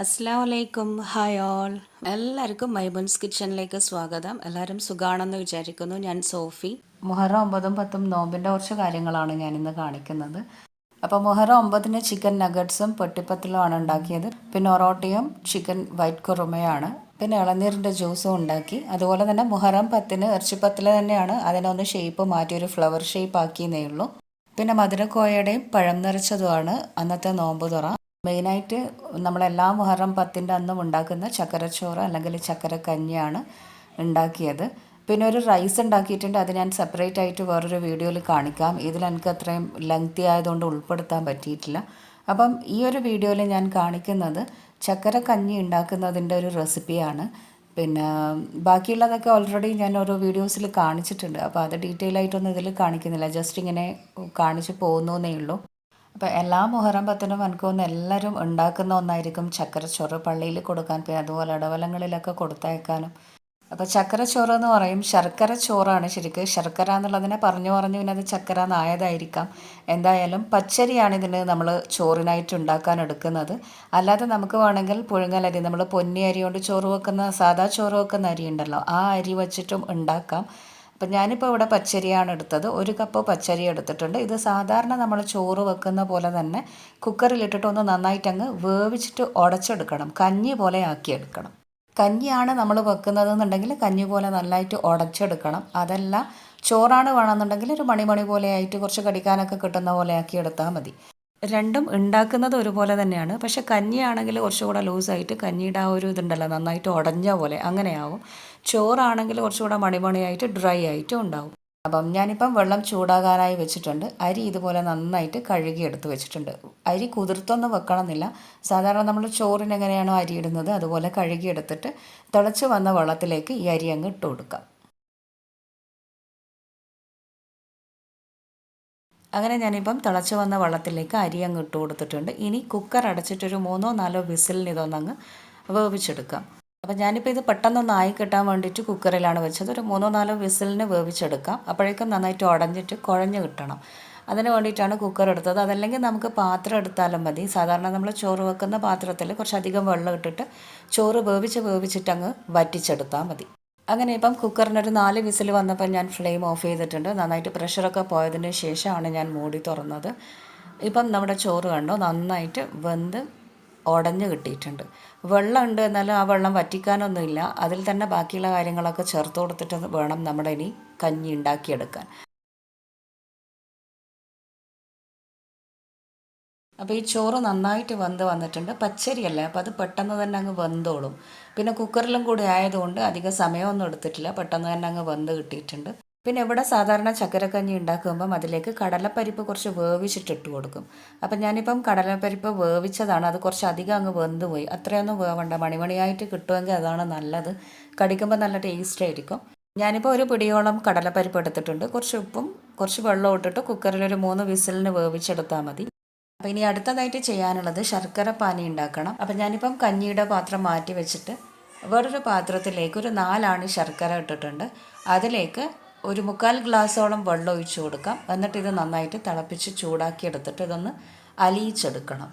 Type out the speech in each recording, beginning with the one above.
അസ്സലാമലൈക്കും hi all എല്ലാവർക്കും മൈബുൻസ് കിച്ചണിലേക്ക് സ്വാഗതം. എല്ലാവരും സുഖാണെന്ന് വിചാരിക്കുന്നു. ഞാൻ സോഫി. മുഹറം 9-10 നോമ്പിൻ്റെ കുറച്ച് കാര്യങ്ങളാണ് ഞാനിന്ന് കാണിക്കുന്നത്. അപ്പോൾ മുഹറം 9 ചിക്കൻ നഗറ്റ്സും പൊട്ടിപ്പത്തിലുമാണ് ഉണ്ടാക്കിയത്. പിന്നെ ഒറോട്ടിയും ചിക്കൻ വൈറ്റ് കുറുമയാണ്. പിന്നെ ഇളനീരിൻ്റെ ജ്യൂസും ഉണ്ടാക്കി. അതുപോലെ തന്നെ മുഹറം 10 ഇറച്ചിപ്പത്തിൽ തന്നെയാണ്, അതിനൊന്ന് ഷേപ്പ് മാറ്റി ഒരു ഫ്ലവർ ഷേപ്പ് ആക്കിയെന്നേ ഉള്ളൂ. പിന്നെ മധുരക്കോയയുടെയും പഴം നിറച്ചതുമാണ് അന്നത്തെ നോമ്പ് തുറ. മെയിനായിട്ട് നമ്മളെല്ലാ മുഹറം 10 അന്നും ഉണ്ടാക്കുന്ന ചക്കരച്ചോറ് അല്ലെങ്കിൽ ചക്കരക്കഞ്ഞിയാണ് ഉണ്ടാക്കിയത്. പിന്നെ ഒരു റൈസ് ഉണ്ടാക്കിയിട്ടുണ്ട്, അത് ഞാൻ സെപ്പറേറ്റ് ആയിട്ട് വേറൊരു വീഡിയോയിൽ കാണിക്കാം. ഇതിൽ എനിക്ക് അത്രയും ലെങ്തി ആയതുകൊണ്ട് ഉൾപ്പെടുത്താൻ പറ്റിയിട്ടില്ല. അപ്പം ഈ ഒരു വീഡിയോയിൽ ഞാൻ കാണിക്കുന്നത് ചക്കരക്കഞ്ഞി ഉണ്ടാക്കുന്നതിൻ്റെ ഒരു റെസിപ്പിയാണ്. പിന്നെ ബാക്കിയുള്ളതൊക്കെ ഓൾറെഡി ഞാൻ ഓരോ വീഡിയോസിൽ കാണിച്ചിട്ടുണ്ട്. അപ്പോൾ അത് ഡീറ്റെയിൽ ആയിട്ടൊന്നും ഇതിൽ കാണിക്കുന്നില്ല, ജസ്റ്റ് ഇങ്ങനെ കാണിച്ച് പോകുന്നേ ഉള്ളൂ. അപ്പോൾ എല്ലാ മുഹറം 10 എനിക്കൊന്ന് എല്ലാവരും ഉണ്ടാക്കുന്ന ഒന്നായിരിക്കും ചക്കരച്ചോറ്. പള്ളിയിൽ കൊടുക്കാൻ, പിന്നെ അതുപോലെ ഇടവലങ്ങളിലൊക്കെ കൊടുത്തയക്കാനും. അപ്പോൾ ചക്കരച്ചോറ് എന്ന് പറയും, ശർക്കര ചോറാണ് ശരിക്കും. ശർക്കര എന്നുള്ളതിനെ പറഞ്ഞു പിന്നെ അത് ചക്കര എന്നായതായിരിക്കാം. എന്തായാലും പച്ചരിയാണ് ഇതിന് നമ്മൾ ചോറിനായിട്ട് ഉണ്ടാക്കാൻ എടുക്കുന്നത്. അല്ലാതെ നമുക്ക് വേണമെങ്കിൽ പുഴുങ്ങലരി, നമ്മൾ പൊന്നി അരി കൊണ്ട് ചോറ് വെക്കുന്ന, സാധാ ചോറ് വെക്കുന്ന അരി ഉണ്ടല്ലോ, ആ അരി വച്ചിട്ടും ഉണ്ടാക്കാം. അപ്പം ഞാനിപ്പോൾ ഇവിടെ പച്ചരിയാണ് എടുത്തത്. 1 കപ്പ് പച്ചരി എടുത്തിട്ടുണ്ട്. ഇത് സാധാരണ നമ്മൾ ചോറ് വെക്കുന്ന പോലെ തന്നെ കുക്കറിലിട്ടിട്ട് ഒന്ന് നന്നായിട്ട് അങ്ങ് വേവിച്ചിട്ട് ഉടച്ചെടുക്കണം, കഞ്ഞി പോലെ ആക്കിയെടുക്കണം. കഞ്ഞിയാണ് നമ്മൾ വെക്കുന്നതെന്നുണ്ടെങ്കിൽ കഞ്ഞി പോലെ നന്നായിട്ട് ഉടച്ചെടുക്കണം. അതല്ല ചോറാണ് വേണമെന്നുണ്ടെങ്കിൽ ഒരു മണി പോലെ ആയിട്ട് കുറച്ച് കടിക്കാനൊക്കെ കിട്ടുന്ന പോലെ ആക്കി എടുത്താൽ മതി. രണ്ടും ഉണ്ടാക്കുന്നത് ഒരുപോലെ തന്നെയാണ്. പക്ഷെ കഞ്ഞിയാണെങ്കിൽ കുറച്ചുകൂടെ ലൂസായിട്ട്, കഞ്ഞിയുടെ ആ ഒരു ഇതുണ്ടല്ലോ നന്നായിട്ട് ഉടഞ്ഞ പോലെ അങ്ങനെയാവും. ചോറാണെങ്കിൽ കുറച്ചുകൂടെ മണിയായിട്ട് ഡ്രൈ ആയിട്ടും ഉണ്ടാവും. അപ്പം ഞാനിപ്പം വെള്ളം ചൂടാകാനായി വെച്ചിട്ടുണ്ട്. അരി ഇതുപോലെ നന്നായിട്ട് കഴുകി എടുത്ത് വെച്ചിട്ടുണ്ട്. അരി കുതിർത്തൊന്നും വെക്കണമെന്നില്ല, സാധാരണ നമ്മൾ ചോറിന് എങ്ങനെയാണോ അരി ഇടുന്നത് അതുപോലെ കഴുകി എടുത്തിട്ട് തിളച്ച് വന്ന വെള്ളത്തിലേക്ക് ഈ അരി അങ്ങ് ഇട്ട് കൊടുക്കാം. അങ്ങനെ ഞാനിപ്പം തിളച്ച് വന്ന വെള്ളത്തിലേക്ക് അരി അങ്ങ് ഇട്ട് കൊടുത്തിട്ടുണ്ട്. ഇനി കുക്കർ അടച്ചിട്ടൊരു 3-4 വിസിലിന് ഇതൊന്നങ്ങ് വേവിച്ചെടുക്കാം. അപ്പം ഞാനിപ്പോൾ ഇത് പെട്ടെന്നൊന്ന് ആയി കിട്ടാൻ വേണ്ടിയിട്ട് കുക്കറിലാണ് വെച്ചത്. ഒരു 3-4 വിസിലിന് വേവിച്ചെടുക്കാം. അപ്പോഴേക്കും നന്നായിട്ട് ഉടഞ്ഞിട്ട് കുഴഞ്ഞ് കിട്ടണം. അതിന് വേണ്ടിയിട്ടാണ് കുക്കർ എടുത്തത്. അതല്ലെങ്കിൽ നമുക്ക് പാത്രം എടുത്താലും മതി. സാധാരണ നമ്മൾ ചോറ് വെക്കുന്ന പാത്രത്തിൽ കുറച്ചധികം വെള്ളം ഇട്ടിട്ട് ചോറ് വേവിച്ചിട്ട് അങ്ങ് വറ്റിച്ചെടുത്താൽ മതി. അങ്ങനെ ഇപ്പം കുക്കറിനൊരു 4 വിസിൽ വന്നപ്പോൾ ഞാൻ ഫ്ലെയിം ഓഫ് ചെയ്തിട്ടുണ്ട്. നന്നായിട്ട് പ്രഷറൊക്കെ പോയതിന് ശേഷമാണ് ഞാൻ മൂടി തുറന്നത്. ഇപ്പം നമ്മുടെ ചോറ് കണ്ടോ നന്നായിട്ട് വെന്ത് ഉടഞ്ഞ് കിട്ടിയിട്ടുണ്ട്. വെള്ളം ഉണ്ട്, എന്നാലും ആ വെള്ളം വറ്റിക്കാനൊന്നുമില്ല. അതിൽ തന്നെ ബാക്കിയുള്ള കാര്യങ്ങളൊക്കെ ചേർത്ത് കൊടുത്തിട്ട് വേണം നമ്മുടെ ഇനി കഞ്ഞി ഉണ്ടാക്കിയെടുക്കാൻ. അപ്പോൾ ഈ ചോറ് നന്നായിട്ട് വെന്ത് വന്നിട്ടുണ്ട്. പച്ചരിയല്ലേ, അപ്പോൾ അത് പെട്ടെന്ന് തന്നെ അങ്ങ് വെന്തോളും. പിന്നെ കുക്കറിലും കൂടി ആയതുകൊണ്ട് അധികം സമയമൊന്നും എടുത്തിട്ടില്ല, പെട്ടെന്ന് തന്നെ അങ്ങ് വെന്ത് കിട്ടിയിട്ടുണ്ട്. പിന്നെ ഇവിടെ സാധാരണ ചക്കരക്കഞ്ഞി ഉണ്ടാക്കുമ്പം അതിലേക്ക് കടലപ്പരിപ്പ് കുറച്ച് വേവിച്ചിട്ടിട്ട് കൊടുക്കും. അപ്പം ഞാനിപ്പം കടലപ്പരിപ്പ് വേവിച്ചതാണ്, അത് കുറച്ച് അധികം അങ്ങ് വെന്ത് പോയി. അത്രയൊന്നും വേവണ്ട, മണിയായിട്ട് കിട്ടുമെങ്കിൽ അതാണ് നല്ലത്. കടിക്കുമ്പോൾ നല്ല ടേസ്റ്റ് ആയിരിക്കും. ഞാനിപ്പോൾ ഒരു പിടിയോളം കടലപ്പരിപ്പ് എടുത്തിട്ടുണ്ട്. കുറച്ച് ഉപ്പും കുറച്ച് വെള്ളവും ഇട്ടിട്ട് കുക്കറിൽ ഒരു 3 വിസിലിന് വേവിച്ചെടുത്താൽ മതി. അപ്പോൾ ഇനി അടുത്തതായിട്ട് ചെയ്യാനുള്ളത് ശർക്കര പാനി ഉണ്ടാക്കണം. അപ്പം ഞാനിപ്പം കഞ്ഞിയുടെ പാത്രം മാറ്റി വെച്ചിട്ട് വേറൊരു പാത്രത്തിലേക്ക് ഒരു 4 ആണി ശർക്കര ഇട്ടിട്ടുണ്ട്. അതിലേക്ക് ഒരു 3/4 ഗ്ലാസ്സോളം വെള്ളം ഒഴിച്ചു കൊടുക്കാം. എന്നിട്ട് ഇത് നന്നായിട്ട് തിളപ്പിച്ച് ചൂടാക്കി എടുത്തിട്ട് ഇതൊന്ന് അലിയിച്ചെടുക്കണം.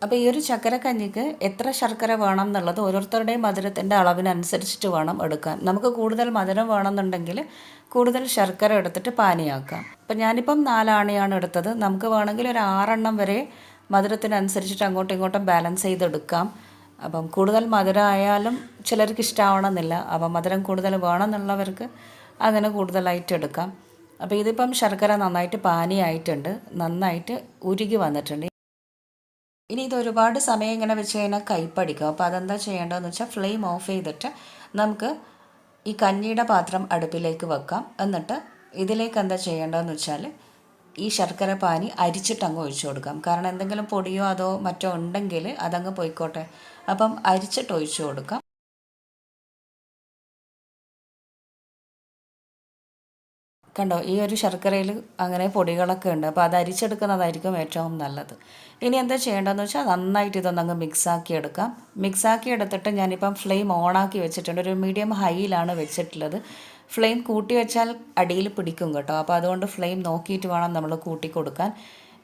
അപ്പോൾ ഈ ഒരു ചക്കരക്കഞ്ഞിക്ക് എത്ര ശർക്കര വേണം എന്നുള്ളത് ഓരോരുത്തരുടെയും മധുരത്തിൻ്റെ അളവിനനുസരിച്ചിട്ട് വേണം എടുക്കാൻ. നമുക്ക് കൂടുതൽ മധുരം വേണമെന്നുണ്ടെങ്കിൽ കൂടുതൽ ശർക്കര എടുത്തിട്ട് പാനിയാക്കാം. അപ്പം ഞാനിപ്പം 4 ആണിയാണ് എടുത്തത്. നമുക്ക് വേണമെങ്കിൽ ഒരു 6 എണ്ണം വരെ മധുരത്തിനനുസരിച്ചിട്ട് അങ്ങോട്ടും ഇങ്ങോട്ടും ബാലൻസ് ചെയ്തെടുക്കാം. അപ്പം കൂടുതൽ മധുരം ആയാലും ചിലർക്ക് ഇഷ്ടമാവണമെന്നില്ല. അപ്പം മധുരം കൂടുതൽ വേണമെന്നുള്ളവർക്ക് അങ്ങനെ കൂടുതലായിട്ട് എടുക്കാം. അപ്പോൾ ഇതിപ്പം ശർക്കര നന്നായിട്ട് പാനിയായിട്ടുണ്ട്, നന്നായിട്ട് ഉരുകി വന്നിട്ടുണ്ട്. ഇനി ഇത് ഒരുപാട് സമയം ഇങ്ങനെ വെച്ച് കഴിഞ്ഞാൽ കയ്പടിക്കും. അപ്പോൾ അതെന്താ ചെയ്യേണ്ടതെന്ന് വെച്ചാൽ ഫ്ലെയിം ഓഫ് ചെയ്തിട്ട് നമുക്ക് ഈ കഞ്ഞിയുടെ പാത്രം അടുപ്പിലേക്ക് വെക്കാം. എന്നിട്ട് ഇതിലേക്ക് എന്താ ചെയ്യേണ്ടതെന്ന് വെച്ചാൽ ഈ ശർക്കര പാനി അരിച്ചിട്ട് അങ്ങ് ഒഴിച്ചു കൊടുക്കാം. കാരണം എന്തെങ്കിലും പൊടിയോ അതോ മറ്റോ ഉണ്ടെങ്കിൽ അതങ്ങ് പോയിക്കോട്ടെ. അപ്പം അരിച്ചിട്ട് ഒഴിച്ചു കൊടുക്കാം. കണ്ടോ, ഈ ഒരു ശർക്കരയിൽ അങ്ങനെ പൊടികളൊക്കെ ഉണ്ട്. അപ്പോൾ അത് അരിച്ചെടുക്കുന്നതായിരിക്കും ഏറ്റവും നല്ലത്. ഇനി എന്താ ചെയ്യേണ്ടതെന്ന് വെച്ചാൽ നന്നായിട്ട് ഇതൊന്നങ്ങ് മിക്സാക്കി എടുക്കാം. മിക്സാക്കി എടുത്തിട്ട് ഞാനിപ്പം ഫ്ലെയിം ഓണാക്കി വെച്ചിട്ടുണ്ട്. ഒരു മീഡിയം ഹൈയിലാണ് വെച്ചിട്ടുള്ളത്. ഫ്ലെയിം കൂട്ടി വെച്ചാൽ അടിയിൽ പിടിക്കും കേട്ടോ. അപ്പോൾ അതുകൊണ്ട് ഫ്ലെയിം നോക്കിയിട്ട് വേണം നമ്മൾ കൂട്ടി കൊടുക്കാൻ.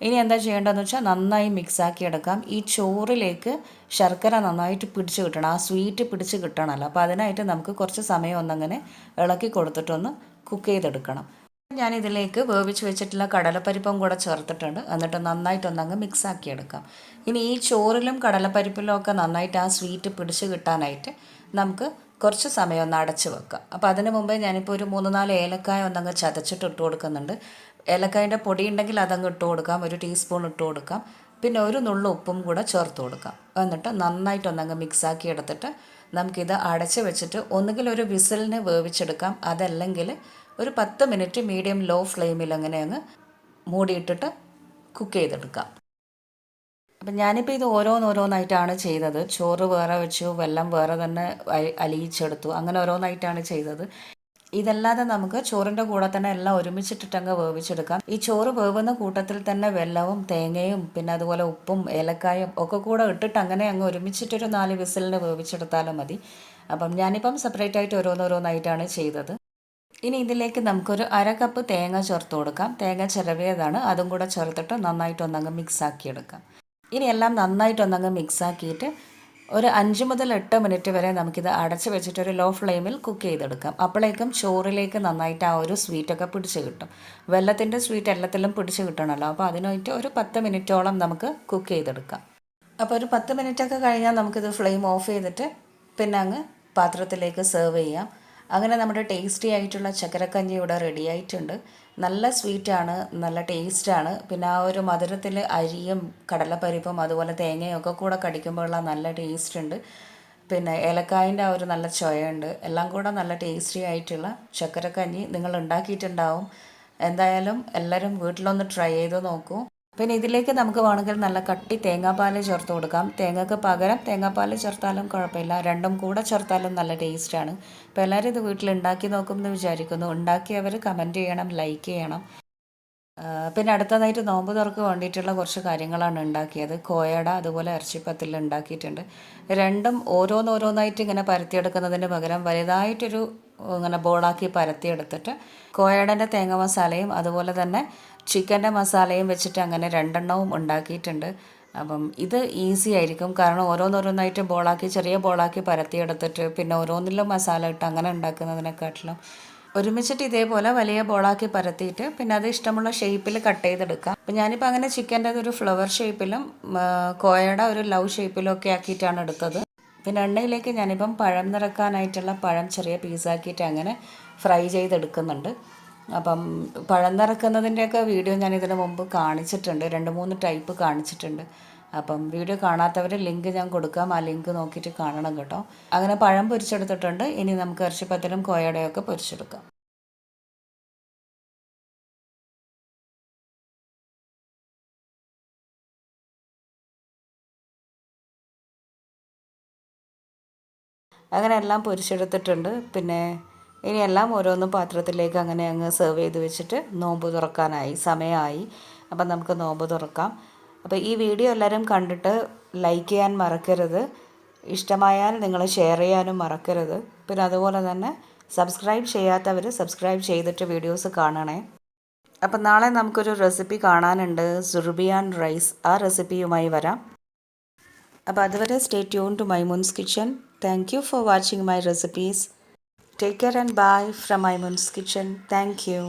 ഇനി എന്താ ചെയ്യേണ്ടതെന്ന് വെച്ചാൽ നന്നായി മിക്സാക്കി എടുക്കാം. ഈ ചോറിലേക്ക് ശർക്കര നന്നായിട്ട് പിടിച്ച് കിട്ടണം, ആ സ്വീറ്റ് പിടിച്ച് കിട്ടണമല്ലോ. അപ്പോൾ അതിനായിട്ട് നമുക്ക് കുറച്ച് സമയം ഒന്നങ്ങനെ ഇളക്കി കൊടുത്തിട്ടൊന്ന് കുക്ക് ചെയ്തെടുക്കണം. ഞാനിതിലേക്ക് വേവിച്ച് വെച്ചിട്ടുള്ള കടലപ്പരിപ്പും കൂടെ ചേർത്തിട്ടുണ്ട്. എന്നിട്ട് നന്നായിട്ടൊന്നങ്ങ് മിക്സാക്കി എടുക്കാം. ഇനി ഈ ചോറിലും കടലപ്പരിപ്പിലും ഒക്കെ നന്നായിട്ട് ആ സ്വീറ്റ് പിടിച്ച് കിട്ടാനായിട്ട് നമുക്ക് കുറച്ച് സമയം ഒന്ന് അടച്ച് വെക്കാം. അപ്പോൾ അതിന് മുമ്പേ ഞാനിപ്പോൾ ഒരു 3-4 ഏലക്കായ ഒന്നങ്ങ് ചതച്ചിട്ട് ഇട്ട് കൊടുക്കുന്നുണ്ട്. ഏലക്കായൻ്റെ പൊടി ഉണ്ടെങ്കിൽ അതങ്ങ് ഇട്ട് കൊടുക്കാം, ഒരു ടീസ്പൂൺ ഇട്ട് കൊടുക്കാം. പിന്നെ ഒരു നുള്ളു ഉപ്പും കൂടെ ചേർത്ത് കൊടുക്കാം. എന്നിട്ട് നന്നായിട്ടൊന്നങ്ങ് മിക്സാക്കി എടുത്തിട്ട് നമുക്കിത് അടച്ച് വെച്ചിട്ട് ഒന്നുകിൽ ഒരു വിസിലിന് വേവിച്ചെടുക്കാം, അതല്ലെങ്കിൽ ഒരു 10 മിനിറ്റ് മീഡിയം ലോ ഫ്ലെയിമിൽ അങ്ങനെ അങ്ങ് മൂടിയിട്ടിട്ട് കുക്ക് ചെയ്തെടുക്കാം. അപ്പം ഞാനിപ്പോൾ ഇത് ഓരോന്നോരോന്നായിട്ടാണ് ചെയ്തത്. ചോറ് വേറെ വെച്ചു, വെള്ളം വേറെ തന്നെ അലിയിച്ചെടുത്തു, അങ്ങനെ ഓരോന്നായിട്ടാണ് ചെയ്തത്. ഇതല്ലാതെ നമുക്ക് ചോറിൻ്റെ കൂടെ തന്നെ എല്ലാം ഒരുമിച്ചിട്ടിട്ടങ്ങ് വേവിച്ചെടുക്കാം. ഈ ചോറ് വേവുന്ന കൂട്ടത്തിൽ തന്നെ വെല്ലവും തേങ്ങയും പിന്നെ അതുപോലെ ഉപ്പും ഏലക്കായും ഒക്കെ കൂടെ ഇട്ടിട്ട് അങ്ങനെ അങ്ങ് ഒരുമിച്ചിട്ടൊരു 4 വിസിലിന് വേവിച്ചെടുത്താലും മതി. അപ്പം ഞാനിപ്പം സെപ്പറേറ്റ് ആയിട്ട് ഓരോന്നോരോന്നായിട്ടാണ് ചെയ്തത്. ഇനി ഇതിലേക്ക് നമുക്കൊരു 1/2 കപ്പ് തേങ്ങ ചേർത്ത് കൊടുക്കാം. തേങ്ങ ചിരവിയതാണ്, അതും കൂടെ ചേർത്തിട്ട് നന്നായിട്ടൊന്നങ്ങ് മിക്സാക്കിയെടുക്കാം. ഇനി എല്ലാം നന്നായിട്ടൊന്നങ്ങ് മിക്സാക്കിയിട്ട് ഒരു 5 മുതൽ 8 മിനിറ്റ് വരെ നമുക്കിത് അടച്ച് വെച്ചിട്ടൊരു ലോ ഫ്ലെയിമിൽ കുക്ക് ചെയ്തെടുക്കാം. അപ്പോഴേക്കും ചോറിലേക്ക് നന്നായിട്ട് ആ ഒരു സ്വീറ്റൊക്കെ പിടിച്ച് കിട്ടും. വെല്ലത്തിൻ്റെ സ്വീറ്റ് എല്ലാത്തിലും പിടിച്ച് കിട്ടണമല്ലോ. അപ്പോൾ അതിനായിട്ട് ഒരു 10 മിനിറ്റോളം നമുക്ക് കുക്ക് ചെയ്തെടുക്കാം. അപ്പോൾ ഒരു 10 മിനിറ്റൊക്കെ കഴിഞ്ഞാൽ നമുക്കിത് ഫ്ലെയിം ഓഫ് ചെയ്തിട്ട് പിന്നെ അങ്ങ് പാത്രത്തിലേക്ക് സെർവ് ചെയ്യാം. അങ്ങനെ നമ്മുടെ ടേസ്റ്റി ആയിട്ടുള്ള ചക്കരക്കഞ്ഞി ഇവിടെ റെഡി ആയിട്ടുണ്ട്. നല്ല സ്വീറ്റാണ്, നല്ല ടേസ്റ്റാണ്. പിന്നെ ആ ഒരു മധുരത്തിൽ അരിയും കടലപ്പരിപ്പും അതുപോലെ തേങ്ങയും ഒക്കെ കൂടെ കടിക്കുമ്പോഴുള്ള നല്ല ടേസ്റ്റ് ഉണ്ട്. പിന്നെ ഏലക്കായൻ്റെ ആ ഒരു നല്ല ചൊയയുണ്ട്. എല്ലാം കൂടെ നല്ല ടേസ്റ്റി ആയിട്ടുള്ള ചക്കരക്കഞ്ഞി നിങ്ങൾ ഉണ്ടാക്കിയിട്ടുണ്ടാവും. എന്തായാലും എല്ലാവരും വീട്ടിലൊന്ന് ട്രൈ ചെയ്ത് നോക്കൂ. പിന്നെ ഇതിലേക്ക് നമുക്ക് വേണമെങ്കിൽ നല്ല കട്ടി തേങ്ങാപ്പാൽ ചേർത്ത് കൊടുക്കാം. തേങ്ങയ്ക്ക് പകരം തേങ്ങാപ്പാൽ ചേർത്താലും കുഴപ്പമില്ല, രണ്ടും കൂടെ ചേർത്താലും നല്ല ടേസ്റ്റാണ്. അപ്പോൾ എല്ലാവരും ഇത് വീട്ടിൽ ഉണ്ടാക്കി നോക്കുമെന്ന് വിചാരിക്കുന്നു. ഉണ്ടാക്കിയവർ കമൻറ്റ് ചെയ്യണം, ലൈക്ക് ചെയ്യണം. പിന്നെ അടുത്തതായിട്ട് നോമ്പ് തുറക്ക് വേണ്ടിയിട്ടുള്ള കുറച്ച് കാര്യങ്ങളാണ് ഉണ്ടാക്കിയത്. കോയട അതുപോലെ ഇറച്ചിപ്പത്തിൽ ഉണ്ടാക്കിയിട്ടുണ്ട്. രണ്ടും ഓരോന്നോരോന്നായിട്ട് ഇങ്ങനെ പരത്തിയെടുക്കുന്നതിന് പകരം വലുതായിട്ടൊരു ഇങ്ങനെ ബോളാക്കി പരത്തിയെടുത്തിട്ട് കോയടൻ്റെ തേങ്ങ മസാലയും അതുപോലെ തന്നെ ചിക്കൻ്റെ മസാലയും വെച്ചിട്ട് അങ്ങനെ 2 എണ്ണവും ഉണ്ടാക്കിയിട്ടുണ്ട്. അപ്പം ഇത് ഈസി ആയിരിക്കും, കാരണം ഓരോന്നോരോന്നായിട്ട് ബോളാക്കി ചെറിയ ബോളാക്കി പരത്തിയെടുത്തിട്ട് പിന്നെ ഓരോന്നിലും മസാല ഇട്ട് അങ്ങനെ ഉണ്ടാക്കുന്നതിനെക്കാട്ടിലും ഒരുമിച്ചിട്ട് ഇതേപോലെ വലിയ ബോളാക്കി പരത്തിയിട്ട് പിന്നെ അത് ഇഷ്ടമുള്ള ഷേപ്പിൽ കട്ട് ചെയ്തെടുക്കാം. അപ്പം ഞാനിപ്പോൾ അങ്ങനെ ചിക്കൻ്റെ ഒരു ഫ്ലവർ ഷേപ്പിലും കോയയുടെ ഒരു ലവ് ഷേപ്പിലും ഒക്കെ ആക്കിയിട്ടാണ് എടുത്തത്. പിന്നെ എണ്ണയിലേക്ക് ഞാനിപ്പം പഴം നിറക്കാനായിട്ടുള്ള പഴം ചെറിയ പീസാക്കിയിട്ട് അങ്ങനെ ഫ്രൈ ചെയ്തെടുക്കുന്നുണ്ട്. അപ്പം പഴം നിറക്കുന്നതിൻ്റെയൊക്കെ വീഡിയോ ഞാൻ ഇതിന് മുമ്പ് കാണിച്ചിട്ടുണ്ട്, 2-3 ടൈപ്പ് കാണിച്ചിട്ടുണ്ട്. അപ്പം വീഡിയോ കാണാത്തവർ ലിങ്ക് ഞാൻ കൊടുക്കാം, ആ ലിങ്ക് നോക്കിയിട്ട് കാണണം കേട്ടോ. അങ്ങനെ പഴം പൊരിച്ചെടുത്തിട്ടുണ്ട്. ഇനി നമുക്ക് ഇറച്ചിപ്പത്തലും കോയടയൊക്കെ പൊരിച്ചെടുക്കാം. അങ്ങനെ എല്ലാം പൊരിച്ചെടുത്തിട്ടുണ്ട്. പിന്നെ ഇനി എല്ലാം ഓരോന്നും പാത്രത്തിലേക്ക് അങ്ങനെ അങ്ങ് സെർവ് ചെയ്ത് വെച്ചിട്ട് നോമ്പ് തുറക്കാനായി സമയമായി. അപ്പം നമുക്ക് നോമ്പ് തുറക്കാം. അപ്പോൾ ഈ വീഡിയോ എല്ലാവരും കണ്ടിട്ട് ലൈക്ക് ചെയ്യാൻ മറക്കരുത്. ഇഷ്ടമായാൽ നിങ്ങൾ ഷെയർ ചെയ്യാനും മറക്കരുത്. പിന്നെ അതുപോലെ തന്നെ സബ്സ്ക്രൈബ് ചെയ്യാത്തവർ സബ്സ്ക്രൈബ് ചെയ്തിട്ട് വീഡിയോസ് കാണണേ. അപ്പം നാളെ നമുക്കൊരു റെസിപ്പി കാണാനുണ്ട്, സുർബിയാൻ റൈസ്. ആ റെസിപ്പിയുമായി വരാം. അപ്പോൾ അതുവരെ stay tune to Maimoon's kitchen. Thank you for watching my recipes. Take care and bye from Maimun's Kitchen. Thank you.